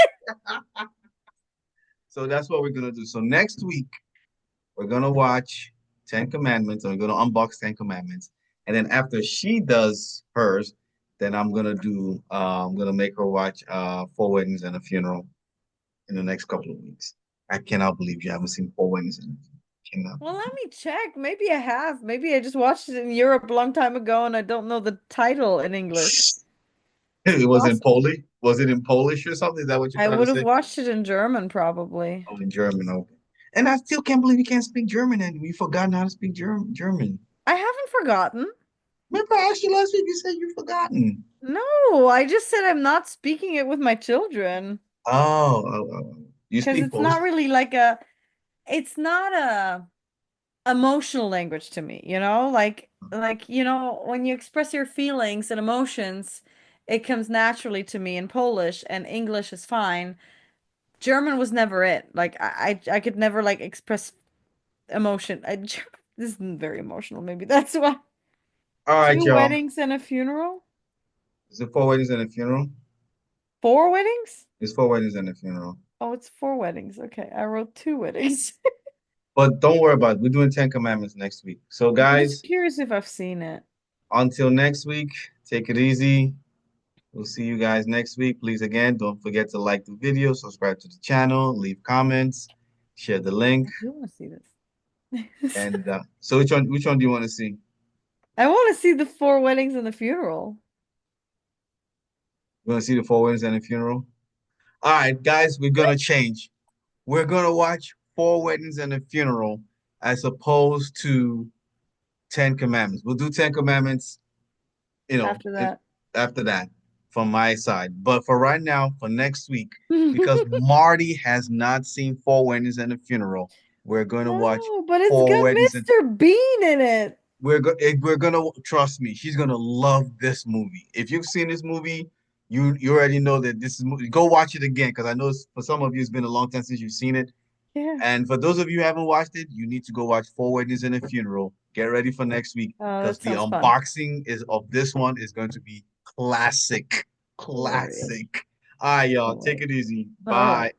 So that's what we're gonna do. So next week we're gonna watch Ten Commandments, and we're gonna unbox Ten Commandments. And then after she does hers, then I'm gonna make her watch Four Weddings and a Funeral in the next couple of weeks. I cannot believe you haven't seen Four Weddings and a Funeral. Cannot
Well, let me check. Maybe I have. Maybe I just watched it in Europe a long time ago and I don't know the title in English.
It was in
Possible.
Polish. Was it in Polish or something? Is that what you're
I
trying to
would have
say?
watched it in German probably.
Oh, in German. Okay. And I still can't believe you can't speak German and you've forgotten how to speak German.
I haven't forgotten.
Remember I asked you last week, you said you've forgotten.
No, I just said I'm not speaking it with my children
Oh. You
because
speak
it's
Polish?
not really it's not a emotional language to me, you know? Like when you express your feelings and emotions, it comes naturally to me in Polish, and English is fine. German was never it. Like I could never like express emotion. This isn't very emotional. Maybe that's why.
All right,
Two
y'all.
weddings and a funeral?
Is it four weddings and a funeral?
Four weddings?
It's four weddings and a funeral.
Oh, it's four weddings. Okay, I wrote two weddings.
But don't worry about it. We're doing Ten Commandments next week. So,
I'm just
guys,
curious if I've seen it.
until next week, take it easy. We'll see you guys next week. Please, again, don't forget to like the video, subscribe to the channel, leave comments, share the link.
I do want to see this.
And so, which one do you want to see?
I want to see the four weddings and the funeral.
You want to see the four weddings and a funeral? All right, guys, we're gonna change. We're gonna watch four weddings and a funeral as opposed to Ten Commandments. We'll do Ten Commandments, you know,
After that.
after that from my side. But for right now, for next week, because Marty has not seen Four Weddings and a Funeral, we're going to watch
No, but it's
Four
got
Weddings and
Mr. Bean in it.
we're gonna trust me. She's gonna love this movie. If you've seen this movie, you already know that this is go watch it again because I know for some of you it's been a long time since you've seen it.
Yeah.
And for those of you who haven't watched it, you need to go watch Four Weddings and a Funeral. Get ready for next week
Oh,
because
that
the
sounds fun.
unboxing is of this one is going to be classic.
Hilarious.
Classic. All right, y'all. Take
Hilarious.
it easy.
All right.
Bye.